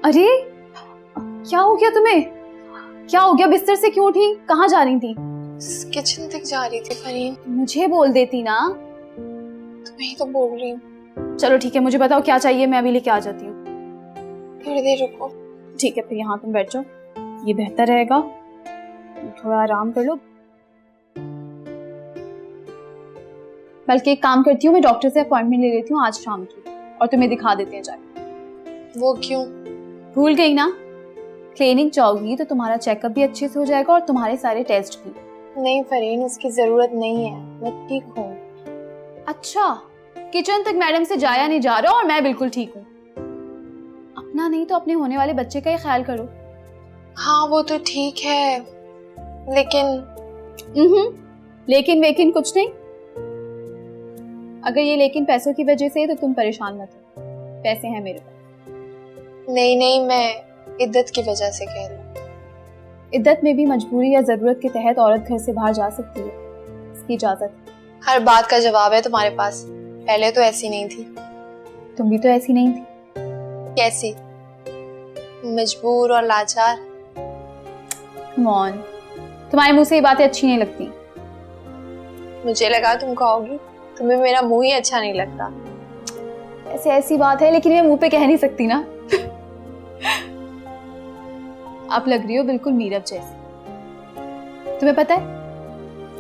अरे क्या हो गया तुम्हें? क्या हो गया? बिस्तर से क्यों उठी? कहाँ जा रही थी? किचन तक जा रही थी फरीन। मुझे बोल देती ना। तुम्हें ही तो बोल रही हूँ। चलो ठीक है, मुझे बताओ क्या चाहिए, मैं अभी लेके आ जाती हूँ। थोड़ी देर रुको। ठीक है, फिर यहाँ तुम बैठ जाओ, ये बेहतर रहेगा। थोड़ा आराम कर लो। बल्कि एक काम करती हूँ, मैं डॉक्टर से अपॉइंटमेंट ले लेती हूँ आज शाम की, और तुम्हें दिखा देते हैं जाके। वो क्यों? भूल गई ना? क्लिनिक जाओगी तो तुम्हारा चेकअप भी अच्छे से हो जाएगा और तुम्हारे सारे टेस्ट भी। नहीं फरीन, उसकी जरूरत नहीं है, मैं ठीक हूँ। अच्छा, किचन तक मैडम से जाया नहीं जा रहा और मैं बिल्कुल ठीक हूँ। अपना नहीं तो अपने होने वाले बच्चे का ही ख्याल करो। हाँ वो तो ठीक है, लेकिन लेकिन वेकिन कुछ नहीं। अगर ये लेकिन पैसों की वजह से है तो तुम परेशान मत हो, पैसे हैं मेरे पास। नहीं नहीं, मैं इद्दत की वजह से कह रही हूँ। इद्दत में भी मजबूरी या जरूरत के तहत औरत घर से बाहर जा सकती है, इसकी इजाजत है। हर बात का जवाब है तुम्हारे पास, पहले तो ऐसी नहीं थी। तुम भी तो ऐसी नहीं थी। कैसी? मजबूर और लाचार। कम ऑन, तुम्हारे मुंह से ये बातें अच्छी नहीं लगती। मुझे लगा तुम कहोगी तुम्हें मेरा मुंह ही अच्छा नहीं लगता। ऐसे ऐसी बात है, लेकिन मैं मुंह पे कह नहीं सकती ना। आप लग रही हो बिल्कुल मीरब जैसी। तुम्हें पता है,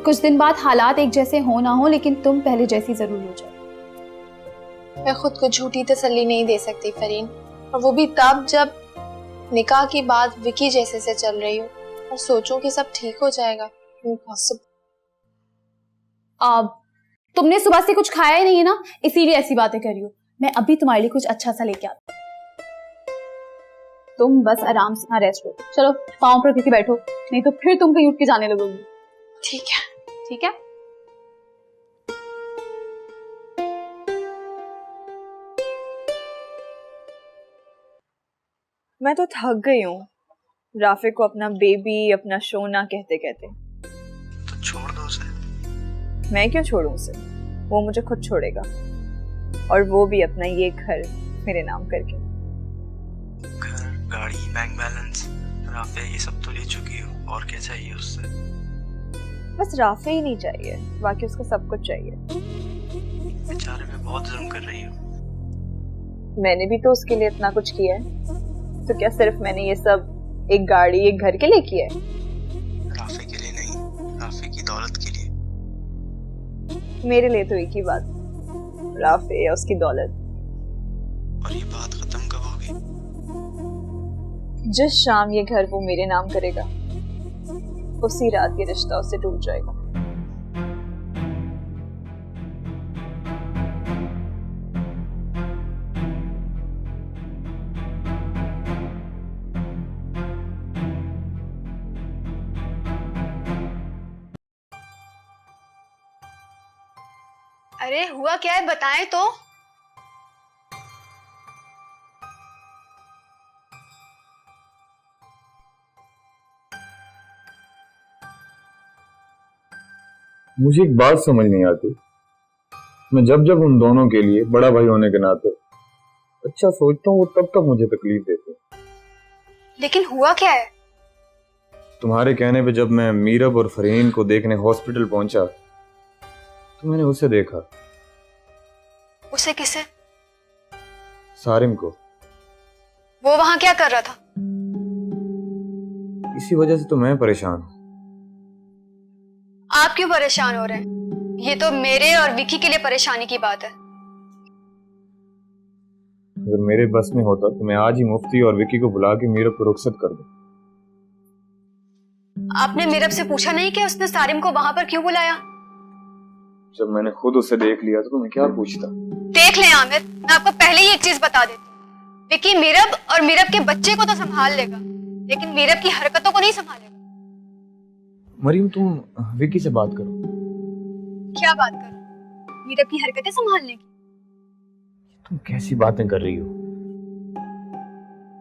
कुछ दिन बाद हालात एक जैसे हो ना हो, लेकिन तुम पहले जैसी जरूर हो जाओ। मैं खुद को झूठी तसल्ली नहीं दे सकती फरीन, और वो भी तब जब निकाह की बात विकी जैसे से चल रही हो और सोचूं कि सब ठीक हो जाएगा। इम्पॉसिबल। अब तुमने सुबह से कुछ खाया ही नहीं है ना, इसीलिए ऐसी बातें कर रही हो। मैं अभी तुम्हारे लिए कुछ अच्छा सा लेके आती हूँ, तुम बस आराम से रेस्ट लो। चलो पाँव पर किसी बैठो, नहीं तो फिर तुम कहीं उठ के जाने लगोगी। ठीक है। ठीक है। मैं तो थक गई हूँ राफे को अपना बेबी, अपना शोना कहते कहते। तो छोड़ दो उसे। मैं क्यों छोड़ूं उसे? वो मुझे खुद छोड़ेगा, और वो भी अपना ये घर मेरे नाम करके। घर, गाड़ी, बैंक बैलेंस, राफे ये सब तो ले चुकी हो, और क्या चाहिए उससे? बस राफे ही नहीं चाहिए, बाकी उसका सब कुछ चाहिए। बेचारे पे बहुत जुल्म कर रही हो। मैंने भी तो उसके लिए इतना कुछ किया है, तो क्या सिर्फ मैंने ये सब एक गाड़ी, एक घर के लिए किया है? राफे के लिए नहीं, राफे की दौलत के लिए। मेरे लिए तो एक ही बात, राफे या उसकी दौलत। और ये बात खत्म कब होगी? जिस शाम ये घर वो मेरे नाम करेगा, उसी रात ये रिश्ता उससे टूट जाएगा। अरे हुआ क्या है, बताएं तो। मुझे एक बात समझ नहीं आती। मैं जब जब उन दोनों के लिए बड़ा भाई होने के नाते अच्छा सोचता हूँ, वो तब तक मुझे तकलीफ देते। लेकिन हुआ क्या है? तुम्हारे कहने पे जब मैं मीरब और फरीन को देखने हॉस्पिटल पहुंचा तो मैंने उसे देखा। उसे किसे? सारिम को। वो वहां क्या कर रहा था? इसी वजह से तो मैं परेशान हूँ। आप क्यों परेशान हो रहे हैं? ये तो मेरे और विकी के लिए परेशानी की बात है। अगर मेरे बस में होता तो मैं आज ही मुफ्ती और विकी को बुला के मीरब को रुखसत कर दूं। आपने मीरब से पूछा नहीं कि उसने सारिम को वहां पर क्यों बुलाया? जब मैंने खुद उसे देख लिया तो मैं क्या पूछता। देख लें आमिर, मैं आपको पहले ही एक चीज बता देती हूँ। विकी मीरब और मीरब के बच्चे को तो संभाल लेगा, लेकिन मीरब की हरकतों को नहीं संभालेगा। मरीम, तुम विकी से बात करो। क्या बात करूं? मीरब की हरकतें संभालने की? तुम कैसी बातें कर रही हो?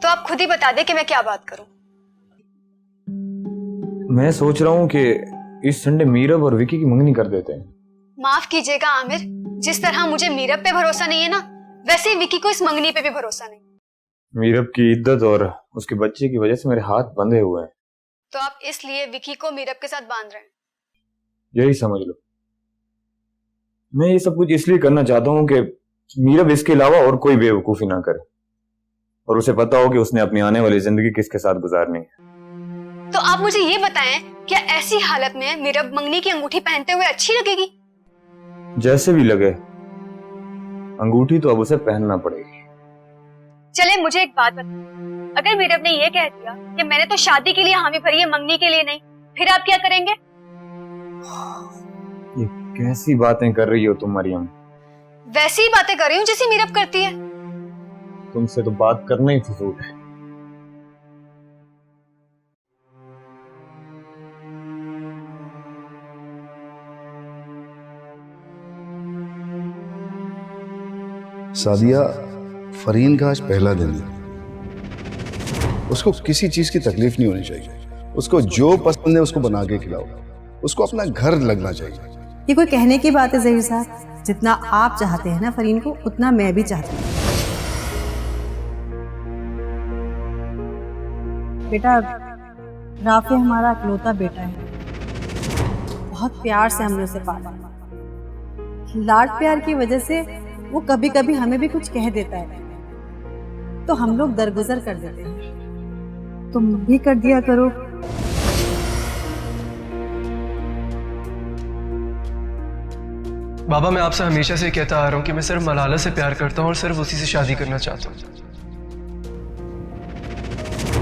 तो आप खुद ही बता दे कि मैं क्या बात करूं। मैं सोच रहा हूँ कि इस संडे मीरब और विकी की मंगनी कर देते हैं। माफ कीजिएगा आमिर, जिस तरह मुझे मीरब पे भरोसा नहीं है ना, वैसे ही विकी को इस मंगनी पे भी भरोसा नहीं। मीरब की इद्दत और उसके बच्चे की वजह से मेरे हाथ बंधे हुए हैं। तो आप इसलिए विकी को मीरब के साथ बांध रहे हैं? यही समझ लो। मैं ये सब कुछ इसलिए करना चाहता हूँ कि मीरब इसके अलावा और कोई बेवकूफी ना करे और उसे पता हो कि उसने अपनी आने वाली जिंदगी किसके साथ गुजारनी है। तो आप मुझे ये बताएं, क्या ऐसी हालत में मीरब मंगनी की अंगूठी पहनते हुए अच्छी लगेगी? जैसे भी लगे, अंगूठी तो अब उसे पहनना पड़ेगी। चले मुझे एक बात बताएं, अगर मीरब ने ये कह दिया कि मैंने तो शादी के लिए हामी भरी है, मंगनी के लिए नहीं, फिर आप क्या करेंगे? ये कैसी बातें कर रही हो तुम मरियम? वैसी ही बातें कर रही हूँ जैसी मीरब करती है। तुमसे तो बात करना ही फिजूल है। सादिया, फरीन का आज पहला दिन है। उसको किसी चीज की तकलीफ नहीं होनी चाहिए। उसको जो पसंद है उसको बना के खिलाओ। उसको अपना घर लगना चाहिए। ये कोई कहने की बात है ज़हीर साहब? जितना आप चाहते हैं ना फरीन को, उतना मैं भी चाहती हूँ। बेटा, राफी हमारा इकलौता बेटा है। बहुत प्यार से हमने उसे पाला। लाड प्यार की वजह से वो कभी कभी हमें भी कुछ कह देता है तो हम लोग दरगुजर कर देते हैं। तुम भी कर दिया करो। बाबा, मैं आपसे हमेशा से कहता आ रहा हूँ कि मैं सिर्फ मलाला से प्यार करता हूँ और सिर्फ उसी से शादी करना चाहता हूँ,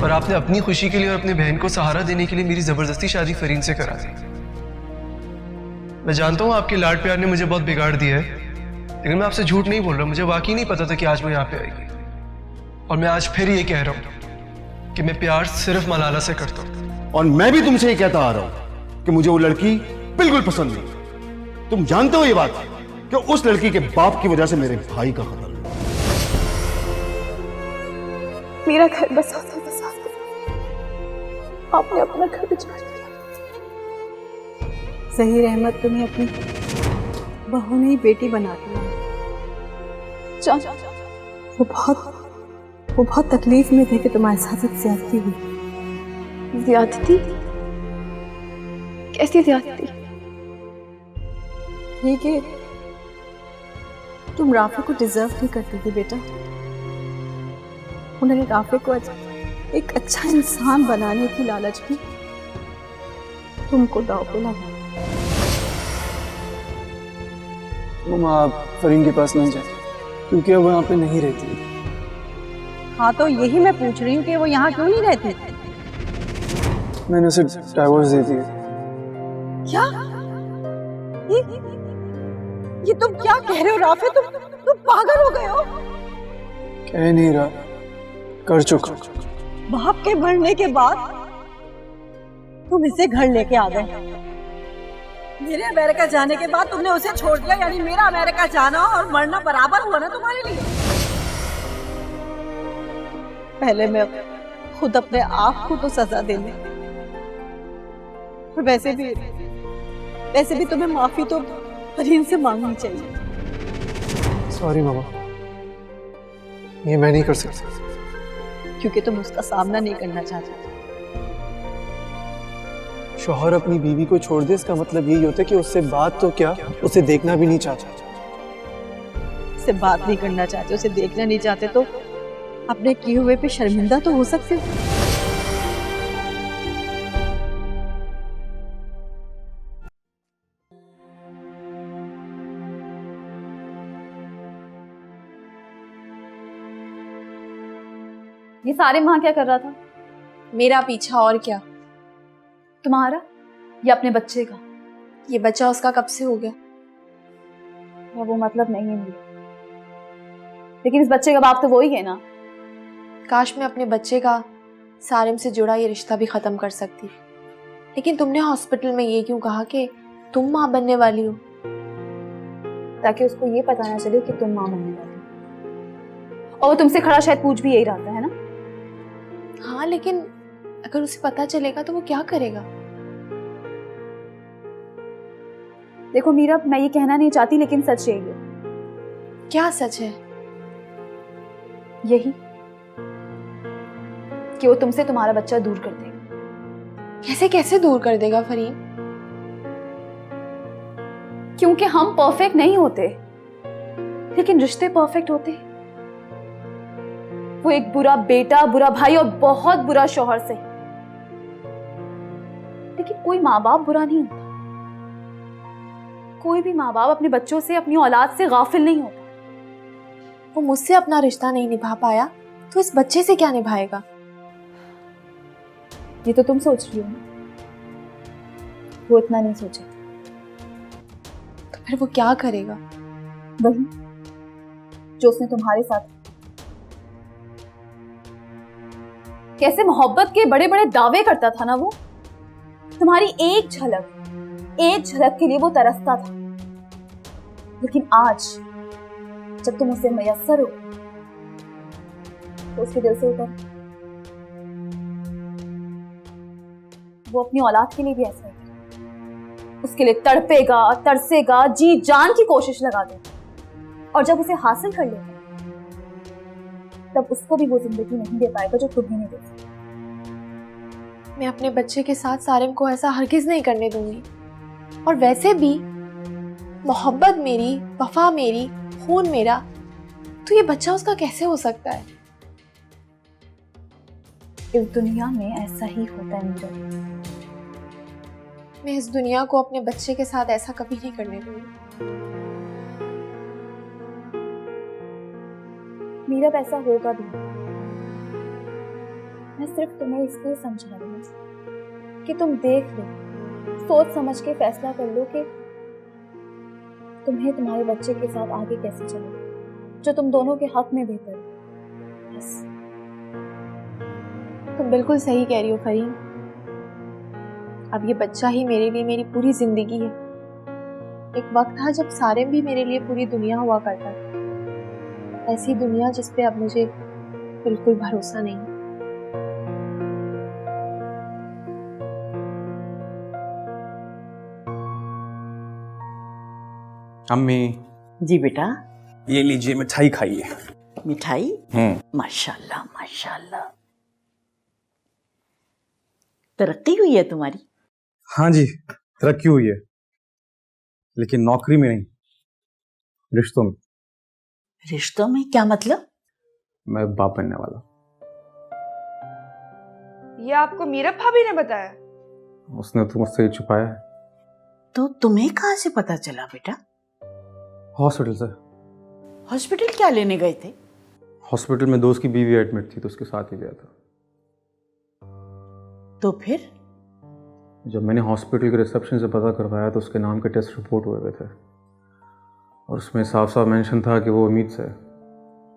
पर आपने अपनी खुशी के लिए और अपनी बहन को सहारा देने के लिए मेरी जबरदस्ती शादी फरीन से करा दी। मैं जानता हूँ आपके लाड प्यार ने मुझे बहुत बिगाड़ दिया है, लेकिन मैं आपसे झूठ नहीं बोल रहा। मुझे वाकई नहीं पता था कि आज वो यहाँ पे आएगी, और मैं आज फिर ये कह रहा हूँ कि मैं प्यार सिर्फ मलाला से करता हूँ। और मैं भी तुमसे ये कहता आ रहा हूँ कि मुझे वो लड़की बिल्कुल पसंद नहीं। तुम जानते हो ये बात कि उस लड़की के बाप की वजह से मेरे भाई का कत्ल हुआ। मेरा घर बसा था, आपने अपना घर बिगाड़ दिया। ज़हीर अहमद तुम्हें अपनी बहू नहीं बेटी बना दिया। वो बहुत तकलीफ में थे कि तुम्हारे साथ ज्यादती हुई। ज्यादती? कैसी ज्यादती? ये कि तुम राफे को डिजर्व नहीं करती थी बेटा। उन्होंने राफे को एक अच्छा इंसान बनाने की लालच में तुमको दाव पे लगा। मम्मा, आप फरीन के पास नहीं जाए क्योंकि अब वो यहाँ पे नहीं रहती। हाँ, तो यही मैं पूछ रही हूँ कि वो यहाँ क्यों नहीं रहती? मैंने उसे डाइवोर्स दे दिया। क्या? ये तुम क्या कह रहे हो राफे? तुम पागल हो गए हो? कह नहीं रहा, कर चुका। बाप के मरने के बाद तुम इसे घर लेके आ गए। मेरे अमेरिका जाने के बाद तुमने उसे छोड़ दिया, यानी मेरा अमेरिका जाना और मरना बराबर हुआ ना तुम्हारे लिए? पहले मैं खुद अपने आप को तो सजा दे लूं, वैसे भी तुम्हें माफी तो फरीन से मांगनी चाहिए। सॉरी मामा, ये मैं नहीं कर सकता। क्योंकि तुम उसका सामना नहीं करना चाहते। शौहर अपनी बीवी को छोड़ दे, इसका मतलब यही होता है कि उससे बात तो क्या, उसे देखना भी नहीं चाहता। उससे बात नहीं करना चाहते, उसे देखना नहीं चाहते तो अपने किए हुए पे शर्मिंदा तो हो सकते हो। ये सारे वहां क्या कर रहा था? मेरा पीछा, और क्या। तुम्हारा या अपने बच्चे का? ये बच्चा उसका कब से हो गया? वो मतलब नहीं है मेरा, लेकिन इस बच्चे का बाप तो वो ही है ना। काश मैं अपने बच्चे का सारिम से जुड़ा ये रिश्ता भी खत्म कर सकती, लेकिन तुमने हॉस्पिटल में ये क्यों कहा कि तुम माँ बनने वाली हो? ताकि उसको ये पता ना चले कि तुम माँ बनने वाली हो। और वो तुमसे खड़ा शायद पूछ भी यही रहा था, है ना? हाँ, लेकिन अगर उसे पता चलेगा तो वो क्या करेगा? देखो मीरा, मैं ये कहना नहीं चाहती, लेकिन सच यही है। क्या सच है? यही कि वो तुमसे तुम्हारा बच्चा दूर कर देगा। कैसे कैसे दूर कर देगा फरीन? क्योंकि हम परफेक्ट नहीं होते, लेकिन रिश्ते परफेक्ट होते हैं। वो एक बुरा बेटा, बुरा भाई और बहुत बुरा शौहर से, लेकिन कोई माँ बाप बुरा नहीं होता। कोई भी माँ बाप अपने बच्चों से, अपनी औलाद से गाफिल नहीं होता। वो मुझसे अपना रिश्ता नहीं निभा पाया तो इस बच्चे से क्या निभाएगा? ये तो तुम सोच रही हो ना, वो इतना नहीं सोचे। तो फिर वो क्या करेगा? वही जो उसने तुम्हारे साथ। कैसे मोहब्बत के बड़े बड़े दावे करता था ना वो। तुम्हारी एक झलक के लिए वो तरसता था, लेकिन आज जब तुम उसे मयस्सर हो तो उसके दिल से उतर। वो अपनी औलाद के लिए भी ऐसा ही करेगा। उसके लिए तड़पेगा, तरसेगा, जी जान की कोशिश लगा देगा, और जब उसे हासिल कर लेगा तब उसको भी वो जिंदगी नहीं दे पाएगा जो तुम्हें नहीं दे सकता। मैं अपने बच्चे के साथ सारिम को ऐसा हरगिज नहीं करने दूंगी। और वैसे भी मोहब्बत मेरी, वफा मेरी, खून मेरा, तो ये बच्चा उसका कैसे हो सकता है? इस दुनिया में ऐसा ही होता है मीरा। मैं इस दुनिया को अपने बच्चे के साथ ऐसा कभी नहीं करने दूंगी। मीरा ऐसा होगा भी। मैं सिर्फ तुम्हें इसलिए समझा रही हूँ कि तुम देख लो, सोच समझ के फैसला कर लो कि तुम्हें तुम्हारे बच्चे के साथ आगे कैसे चले, जो तुम दोनों के हक में बेहतर है। बस। तुम बिल्कुल सही कह रही हो फरीन। अब ये बच्चा ही मेरे लिए मेरी पूरी जिंदगी है। एक वक्त था जब सारिम भी मेरे लिए पूरी दुनिया हुआ करता था। ऐसी दुनिया जिस पे अब मुझे बिल्कुल भरोसा नहीं। अम्मी, जी बेटा। ये लीजिए मिठाई खाइए। मिठाई? माशाल्लाह माशाल्लाह। तरक्की हुई है तुम्हारी? हाँ जी, तरक्की हुई है, लेकिन नौकरी में नहीं, रिश्तों में। रिश्तों में? क्या मतलब? मैं बाप बनने वाला। ये आपको मीरा भाभी ने बताया? उसने तो मुझसे ही छुपाया है। तो तुम्हें कहाँ से पता चला बेटा? हॉस्पिटल से। हॉस्पिटल क्या लेने गए थे? हॉस्पिटल में दोस्त की बीवी एडमिट थी तो उसके साथ ही गया था। तो फिर? जब मैंने हॉस्पिटल के रिसेप्शन से पता करवाया तो उसके नाम के टेस्ट रिपोर्ट हुए थे और उसमें साफ साफ मेंशन था कि वो उम्मीद से है।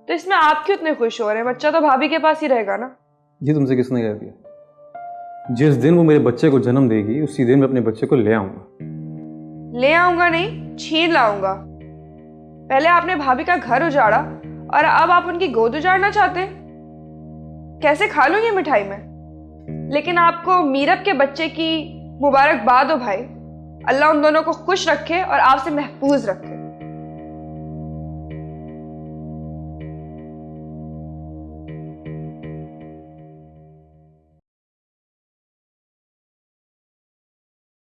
तो इसमें आप क्यों इतने खुश हो रहे हैं? बच्चा तो भाभी के पास ही रहेगा ना। ये तुमसे किसने कह दिया? जिस दिन वो मेरे बच्चे को जन्म देगी उसी दिन मैं अपने बच्चे को ले आऊंगा। ले आऊंगा नहीं, छीन लाऊंगा। पहले आपने भाभी का घर उजाड़ा और अब आप उनकी गोद उजाड़ना चाहते हैं? कैसे खा लूं ये मिठाई में? लेकिन आपको मीरब के बच्चे की मुबारकबाद हो भाई। अल्लाह उन दोनों को खुश रखे और आपसे महफूज रखे।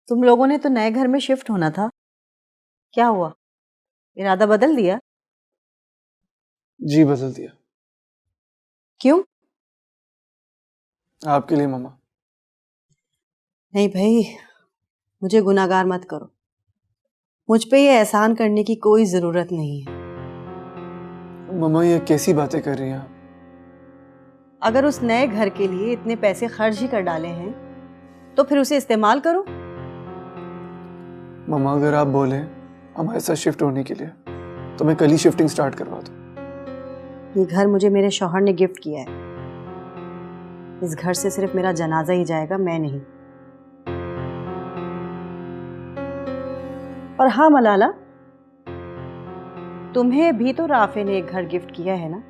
तुम लोगों ने तो नए घर में शिफ्ट होना था, क्या हुआ? इरादा बदल दिया? जी बदल दिया। क्यों? आपके लिए मामा। नहीं भाई, मुझे गुनाहगार मत करो। मुझ पे ये एहसान करने की कोई जरूरत नहीं है। मामा ये कैसी बातें कर रही हैं आप? अगर उस नए घर के लिए इतने पैसे खर्च ही कर डाले हैं तो फिर उसे इस्तेमाल करो। मामा अगर आप बोले हमारे साथ शिफ्ट होने के लिए तो मैं कल ही शिफ्टिंग स्टार्ट करवा दूं। ये घर मुझे मेरे शौहर ने गिफ्ट किया है। इस घर से सिर्फ मेरा जनाजा ही जाएगा, मैं नहीं। और हाँ मलाला, तुम्हें भी तो राफे ने एक घर गिफ्ट किया है ना,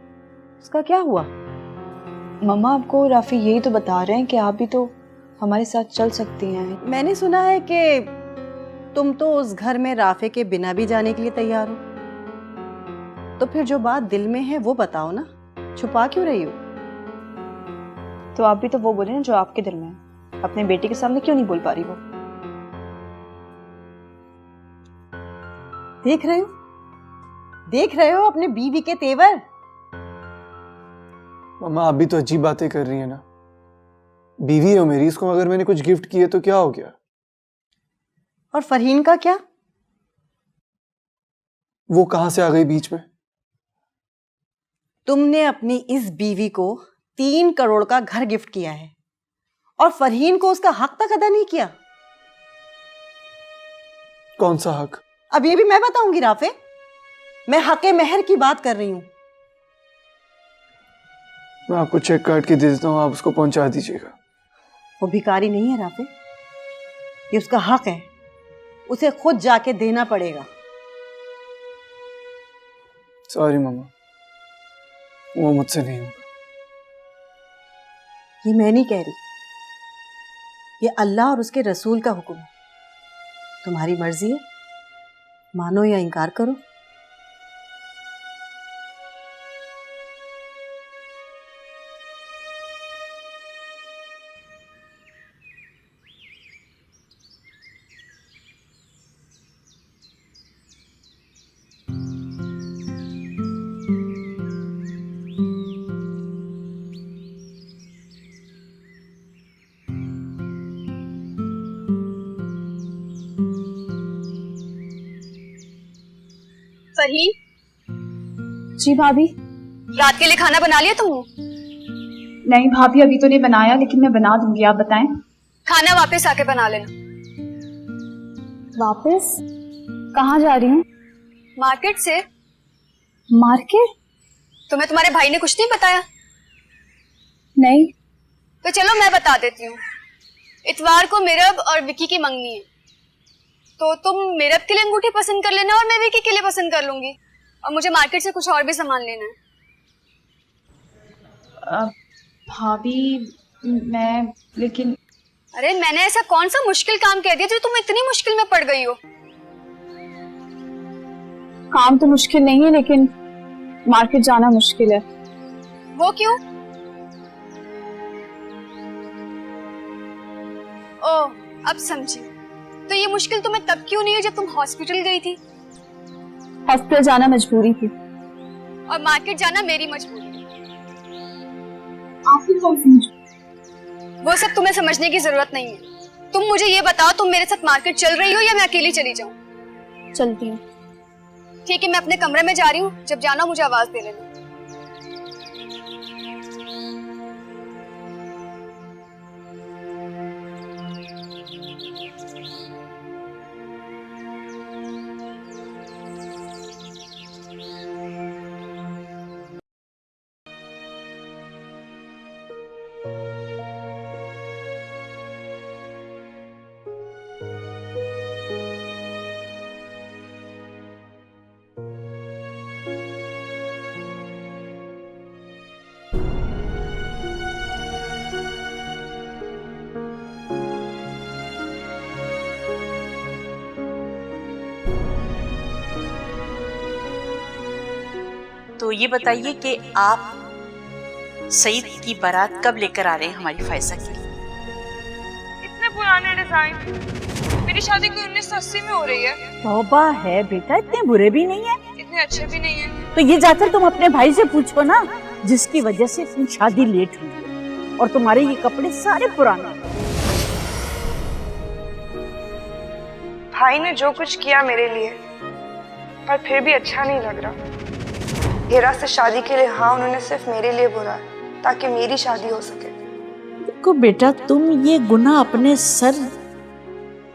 उसका क्या हुआ? मम्मा आपको राफी यही तो बता रहे हैं कि आप भी तो हमारे साथ चल सकती हैं। मैंने सुना है कि तुम तो उस घर में राफे के बिना भी जाने के लिए तैयार हो। तो फिर जो बात दिल में है वो बताओ ना, छुपा क्यों रही हो? तो आप भी तो वो बोले ना जो आपके दिल में है। अपने बेटे के सामने क्यों नहीं बोल पा रही वो? देख रहे हो अपने बीवी के तेवर। मम्मा आप भी तो अजीब बातें कर रही है ना। बीवी है मेरी, इसको अगर मैंने कुछ गिफ्ट किए तो क्या हो गया? और फरहीन का क्या? वो कहां से आ गई बीच में? तुमने अपनी इस बीवी को 3 करोड़ का घर गिफ्ट किया है और फरहीन को उसका हक तक अदा नहीं किया। कौन सा हक? अब ये भी मैं बताऊंगी राफे। मैं हके महर की बात कर रही हूं। मैं आपको चेक काट के दे देता हूँ, आप उसको पहुंचा दीजिएगा। वो भिखारी नहीं है राफे, ये उसका हक है, उसे खुद जाके देना पड़ेगा। सॉरी मम्मा, वो मुझसे नहीं होगा। ये मैं नहीं कह रही, ये अल्लाह और उसके रसूल का हुक्म है। तुम्हारी मर्जी है, मानो या इनकार करो। फरहीन। जी भाभी। रात के लिए खाना बना लिया तुमने? नहीं भाभी, अभी तो नहीं बनाया, लेकिन मैं बना दूंगी। आप बताएं। खाना वापस आके बना लेना। वापस? कहाँ जा रही हूँ? मार्केट से। मार्केट? तुम्हें तुम्हारे भाई ने कुछ नहीं बताया? नहीं। तो चलो मैं बता देती हूँ। इतवार को मेरब और विकी की मंगनी है, तो तुम मेरब के लिए अंगूठी पसंद कर लेना और मैं विकी के लिए पसंद कर लूंगी। और मुझे मार्केट से कुछ और भी सामान लेना है। भाभी मैं, लेकिन अरे मैंने ऐसा कौन सा मुश्किल काम कह दिया जो तुम इतनी मुश्किल में पड़ गई हो? काम तो मुश्किल नहीं है, लेकिन मार्केट जाना मुश्किल है। वो क्यों? ओह, अब समझी। तो ये मुश्किल तुम्हें तब क्यों नहीं है जब तुम हॉस्पिटल गई थी? हॉस्पिटल जाना मजबूरी थी और मार्केट जाना मेरी मजबूरी। आपकी कौन सी मजबूरी? वो सब तुम्हें समझने की जरूरत नहीं है। तुम मुझे ये बताओ, तुम मेरे साथ मार्केट चल रही हो या मैं अकेली चली जाऊं? चलती हूँ। ठीक है, मैं अपने कमरे में जा रही हूँ। जब जाना मुझे आवाज दे लेना। तो ये बताइए कि आप सईद की बारात कब लेकर आ रहे हैं हमारी फायजा के लिए? इतने पुराने डिजाइन। मेरी शादी को 1980 में हो रही है। तौबा है बेटा, इतने बुरे भी नहीं है, इतने अच्छे भी नहीं है। तो ये जाकर तुम अपने भाई से पूछो ना, जिसकी वजह से तुम शादी लेट हुई है और तुम्हारे ये कपड़े सारे पुराने। भाई ने जो कुछ किया मेरे लिए, पर फिर भी अच्छा नहीं लग रहा। हीरा से शादी के लिए हाँ उन्होंने सिर्फ मेरे लिए बोला ताकि मेरी शादी हो सके। देखो बेटा, तुम ये गुनाह अपने सर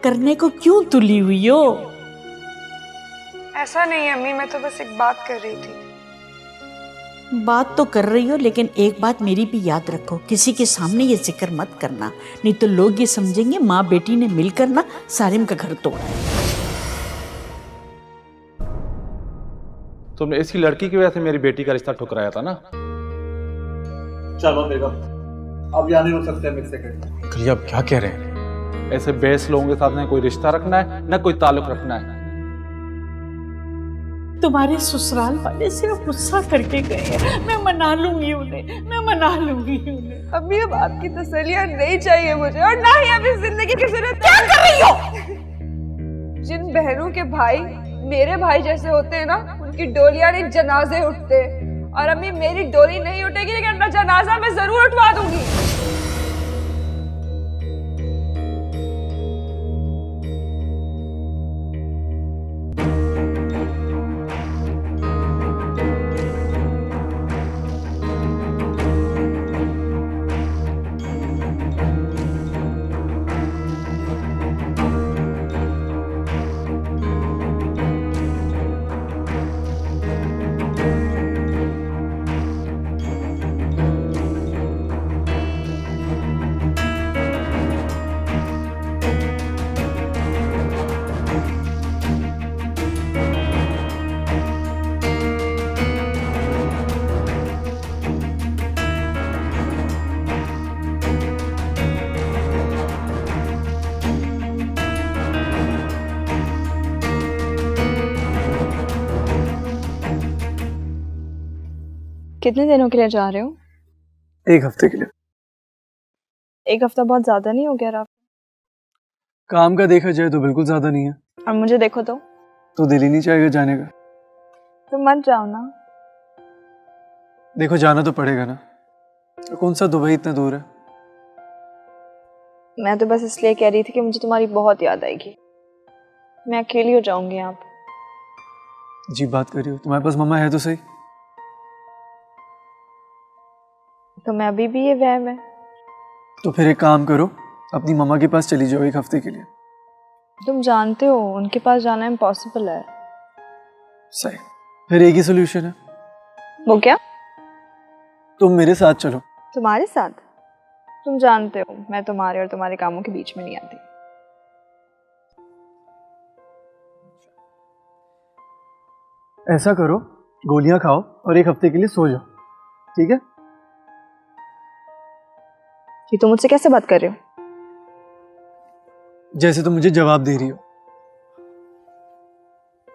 करने को क्यों तुली हुई हो? ऐसा नहीं है अम्मी, मैं तो बस एक बात कर रही थी। बात तो कर रही हो, लेकिन एक बात मेरी भी याद रखो, किसी के सामने ये जिक्र मत करना, नहीं तो लोग ये समझेंगे माँ बेटी ने मिलकर ना सारिम का घर तोड़ा है। तुमने इसी लड़की की वजह से मेरी बेटी का रिश्ता ठुकराया था ना? चलो बेगम, अब यहाँ नहीं रुक सकते हम एक सेकंड। अंकल आप क्या कह रहे हैं? ऐसे बेस लोगों के साथ ना कोई रिश्ता रखना है ना कोई ताल्लुक रखना है। तुम्हारे ससुराल वाले सिर्फ गुस्सा करके गए हैं। मैं मना लूंगी उन्हें, मैं मना लूंगी उन्हें। अम्मी अब आपकी तसल्लियां नहीं चाहिए मुझे, और ना ही अब इस जिंदगी की जरूरत। क्या कर रही हो? जिन बहनों के भाई मेरे भाई जैसे होते हैं ना, उनकी डोलियां नहीं जनाजे उठते। और अम्मी मेरी डोली नहीं उठेगी, लेकिन अपना जनाजा मैं जरूर उठवा दूंगी। कितने दिनों के लिए जा रहे हो? 1 हफ्ते के लिए। 1 हफ्ता बहुत ज्यादा नहीं हो गया राफ? काम का देखा जाए तो बिल्कुल ज्यादा नहीं है। और मुझे देखो तो दिल ही नहीं चाहेगा जाने का। तो मत जाओ ना। देखो जाना तो पड़ेगा ना, तो कौन सा दुबई इतना दूर है। मैं तो बस इसलिए कह रही थी कि मुझे तुम्हारी बहुत याद आएगी। मैं अकेली हो जाऊंगी यहाँ पे। जी बात कर रही हो, तुम्हारे पास मम्मा है तो सही। तो मैं अभी भी ये वहम है। तो फिर एक काम करो, अपनी मम्मा के पास चली जाओ 1 हफ्ते के लिए। तुम जानते हो उनके पास जाना इम्पॉसिबल है। सही, फिर एक ही सोल्यूशन है। वो क्या? तुम मेरे साथ चलो। तुम्हारे साथ? तुम जानते हो मैं तुम्हारे और तुम्हारे कामों के बीच में नहीं आती। ऐसा करो, गोलियां खाओ और 1 हफ्ते के लिए सो जाओ, ठीक है? कि तुम मुझसे कैसे बात कर रहे हो? जैसे तुम मुझे जवाब दे रही हो।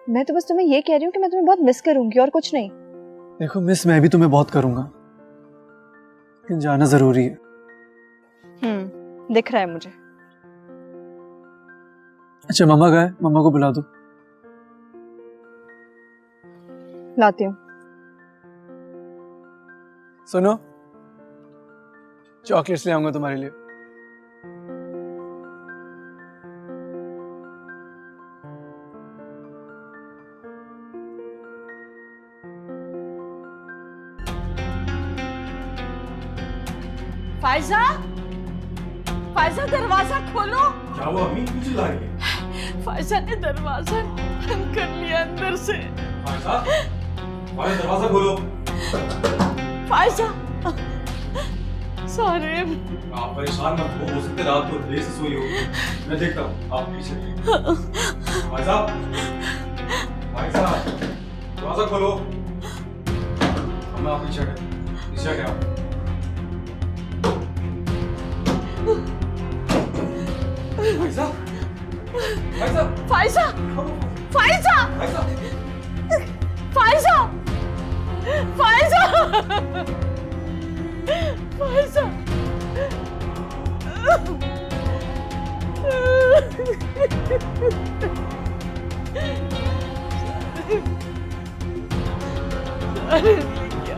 मैं तो बस तुम्हें ये कह रही हूँ कि मैं तुम्हें बहुत मिस करूंगी और कुछ नहीं। देखो मिस मैं भी तुम्हें बहुत करूंगा, लेकिन जाना जरूरी है। दिख रहा है मुझे। अच्छा मम्मा गए, मम्मा को बुला दो। लाती हूँ। सुनो, चॉकलेट्स ले आऊंगा तुम्हारे लिए। फायजा, फायजा दरवाजा खोलो। क्या हुआ अम्मी, क्यों चिल्ला रही है? फायजा ने दरवाजा बंद कर लिया अंदर से। फायजा, दरवाजा खोलो। फायजा, सारिम, आप परेशान मत हो सकते रात को देर से सोई हो। मैं देखता हूँ, आप पीछे। फायजा, दरवाजा खोलो। आप पीछे गए आप। फायजा, फायजा, फायजा, फायजा, फायजा, फायजा, फायजा, अरे क्या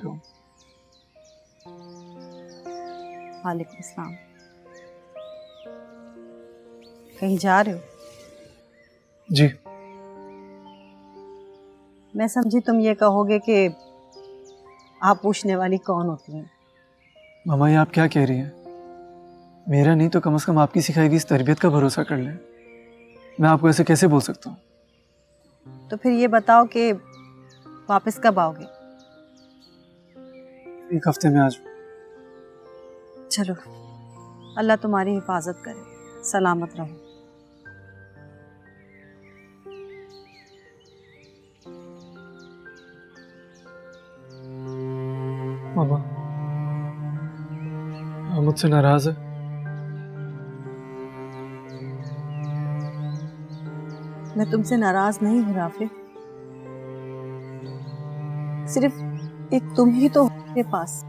हुआ? वालेकुम अस्सलाम। कहीं जा रहे हो? जी। मैं समझी तुम ये कहोगे कि आप पूछने वाली कौन होती हैं। मामा ये आप क्या कह रही हैं? मेरा नहीं तो कम से कम आपकी सिखाई हुई इस तरबियत का भरोसा कर लें। मैं आपको ऐसे कैसे बोल सकता हूँ? तो फिर ये बताओ कि वापस कब आओगे? 1 हफ्ते में आज। चलो, अल्लाह तुम्हारी हिफाजत करे, सलामत रहो। मामा, आप मुझसे नाराज है? मैं तुमसे नाराज नहीं हूँ राफे, सिर्फ एक तुम ही तो हो मेरे पास।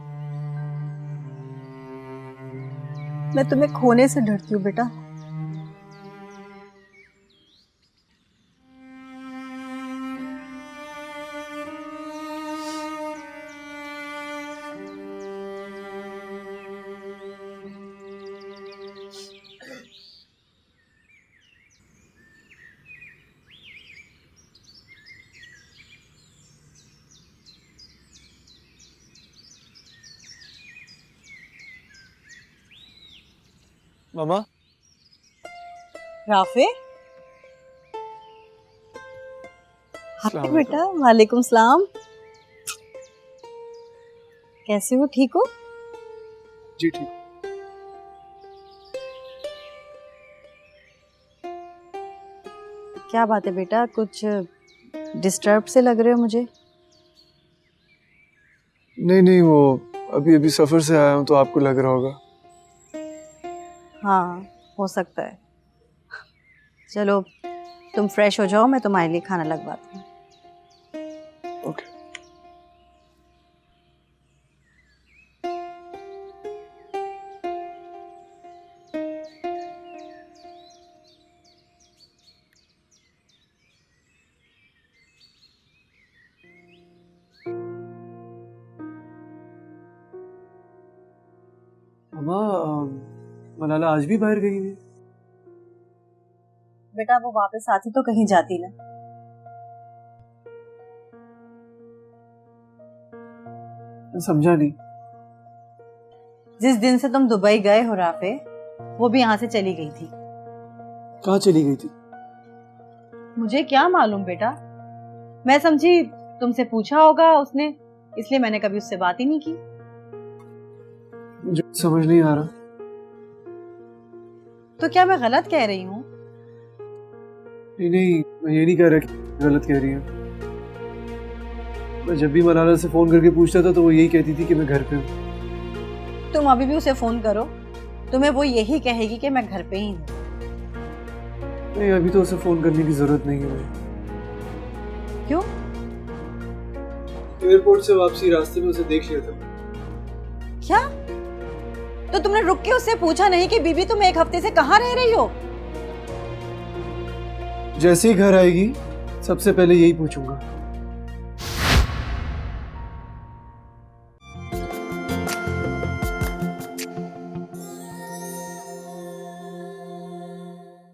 मैं तुम्हें खोने से डरती हूँ बेटा। मामा, राफे, हाय बेटा, वालेकुम सलाम। कैसे हो, ठीक हो? जी ठीक। क्या बात है बेटा, कुछ डिस्टर्ब से लग रहे हो मुझे। नहीं नहीं, वो अभी अभी सफर से आया हूँ तो आपको लग रहा होगा। हाँ, हो सकता है। चलो तुम फ्रेश हो जाओ, मैं तुम्हारे लिए खाना लगवाती हूँ। ओके। मामा, मलाला आज भी बाहर गई है? बेटा वो वापस आती तो कहीं जाती ना। समझा नहीं। जिस दिन से तुम दुबई गए हो राफे, वो भी यहाँ से चली गई थी। कहाँ चली गई थी? मुझे क्या मालूम बेटा, मैं समझी तुमसे पूछा होगा उसने, इसलिए मैंने कभी उससे बात ही नहीं की। मुझे समझ नहीं आ रहा। तो क्या मैं गलत कह रही हूँ? नहीं नहीं, मैं ये नहीं कह रहा कि गलत कह रही है। मैं जब भी मलाला से फोन करके पूछता था तो वो यही कहती थी कि मैं घर पे हूँ। तुम अभी भी उसे फोन करो, तुम्हें वो यही कहेगी कि मैं घर पे ही हूँ। नहीं, अभी तो उसे फोन करने की जरूरत नहीं है मुझे। क्यों? एयरपोर्ट से वापसी रास्ते में उसे देख लिया था। क्या? तो तुमने रुक के उससे पूछा नहीं कि बीबी तुम एक हफ्ते से कहाँ रह रही हो? जैसे ही घर आएगी सबसे पहले यही पूछूंगा।